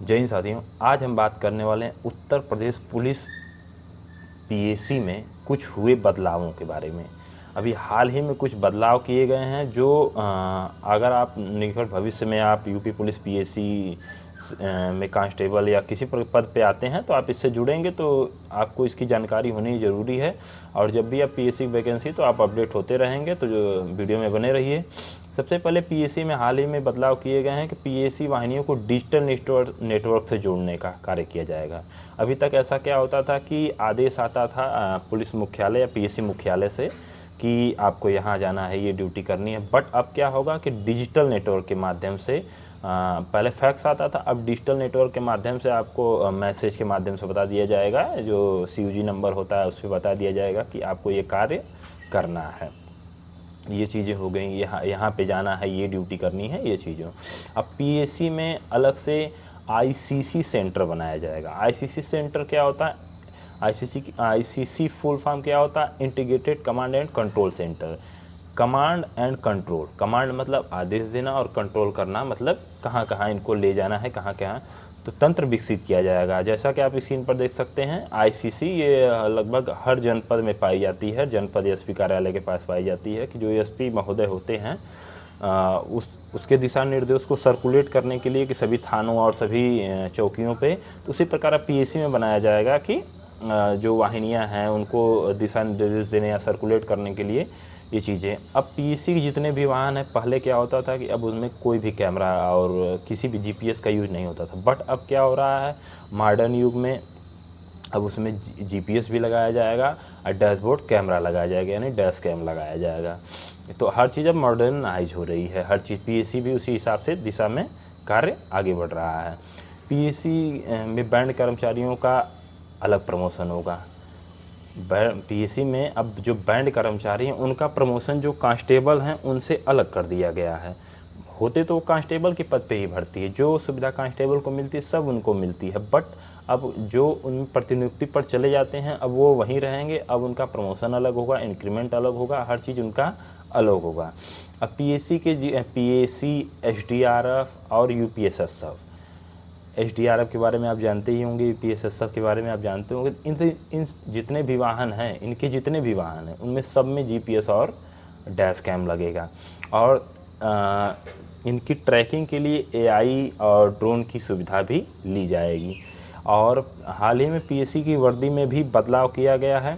जय हिंद साथियों, आज हम बात करने वाले हैं उत्तर प्रदेश पुलिस पीएसी में कुछ हुए बदलावों के बारे में। अभी हाल ही में कुछ बदलाव किए गए हैं जो अगर आप निकट भविष्य में आप यूपी पुलिस पीएसी में कांस्टेबल या किसी पद पे आते हैं तो आप इससे जुड़ेंगे तो आपको इसकी जानकारी होनी ज़रूरी है। और जब भी आप पीएसी की वैकेंसी तो आप अपडेट होते रहेंगे, तो जो वीडियो में बने रहिए। सबसे पहले पीएसी में हाल ही में बदलाव किए गए हैं कि पीएसी वाहिनियों को डिजिटल नेटवर्क से जोड़ने का कार्य किया जाएगा। अभी तक ऐसा क्या होता था कि आदेश आता था पुलिस मुख्यालय या पीएसी मुख्यालय से कि आपको यहाँ जाना है, ये ड्यूटी करनी है। बट अब क्या होगा कि डिजिटल नेटवर्क के माध्यम से पहले फैक्स आता था, अब डिजिटल नेटवर्क के माध्यम से आपको मैसेज के माध्यम से बता दिया जाएगा, जो सीयूजी नंबर होता है उस पर बता दिया जाएगा कि आपको ये कार्य करना है, ये चीज़ें हो गई, यहाँ पे जाना है, ये ड्यूटी करनी है, ये चीज़ें। अब पीएसी में अलग से आईसीसी सेंटर बनाया जाएगा। आईसीसी सेंटर क्या होता है? आईसीसी फुल फॉर्म क्या होता है? Integrated command and control centre. Command and control, command मतलब आदेश देना और कंट्रोल करना मतलब कहाँ कहाँ इनको ले जाना है, कहाँ कहाँ, तो तंत्र विकसित किया जाएगा। जैसा कि आप स्क्रीन पर देख सकते हैं, आईसीसी ये लगभग हर जनपद में पाई जाती है, जनपद एसपी कार्यालय के पास पाई जाती है कि जो एसपी महोदय होते हैं उसके दिशा निर्देश को सर्कुलेट करने के लिए कि सभी थानों और सभी चौकियों पे, तो उसी प्रकार पीएसी में बनाया जाएगा कि जो वाहिनियां हैं उनको दिशा निर्देश देने या सर्कुलेट करने के लिए ये चीज़ें। अब पीएसी के जितने भी वाहन है, पहले क्या होता था कि अब उसमें कोई भी कैमरा और किसी भी जीपीएस का यूज़ नहीं होता था। बट अब क्या हो रहा है, मॉडर्न युग में अब उसमें जीपीएस भी लगाया जाएगा और डैशबोर्ड कैमरा लगाया जाएगा, यानी डैश कैम लगाया जाएगा। तो हर चीज़ अब मॉडर्नाइज हो रही है, हर चीज़। पीएसी भी उसी हिसाब से दिशा में कार्य आगे बढ़ रहा है। पीएसी में बैंड कर्मचारियों का अलग प्रमोशन होगा। पीएसी में अब जो बैंड कर्मचारी हैं उनका प्रमोशन जो कांस्टेबल हैं उनसे अलग कर दिया गया है। होते तो कांस्टेबल के पद पे ही भर्ती है, जो सुविधा कांस्टेबल को मिलती है सब उनको मिलती है। बट अब जो उन प्रतिनियुक्ति पर चले जाते हैं अब वो वहीं रहेंगे, अब उनका प्रमोशन अलग होगा, इंक्रीमेंट अलग होगा, हर चीज़ उनका अलग होगा। अब पीएसी एसडीआरएफ और यूपीएसएसएफ, एसडीआरएफ के बारे में आप जानते ही होंगे, यूपीएसएसएफ के बारे में आप जानते होंगे। इन जितने भी वाहन हैं, इनके जितने भी वाहन हैं उनमें सब में जीपीएस और डैश कैम लगेगा। और इनकी ट्रैकिंग के लिए एआई और ड्रोन की सुविधा भी ली जाएगी। और हाल ही में पीएसी की वर्दी में भी बदलाव किया गया है।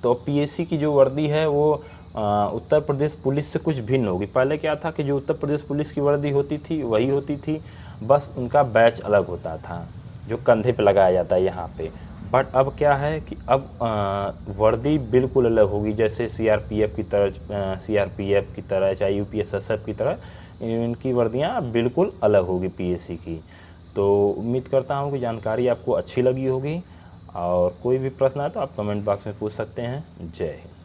तो पीएसी की जो वर्दी है वो उत्तर प्रदेश पुलिस से कुछ भिन्न होगी। पहले क्या था कि जो उत्तर प्रदेश पुलिस की वर्दी होती थी वही होती थी, बस उनका बैच अलग होता था जो कंधे पे लगाया जाता है यहाँ पे। बट अब क्या है कि अब वर्दी बिल्कुल अलग होगी, जैसे सीआरपीएफ की तरह चाहे यूपीएसएसएफ की तरह इनकी वर्दियाँ बिल्कुल अलग होगी पीएसी की। तो उम्मीद करता हूँ कि जानकारी आपको अच्छी लगी होगी, और कोई भी प्रश्न है तो आप कमेंट बॉक्स में पूछ सकते हैं। जय हिंद।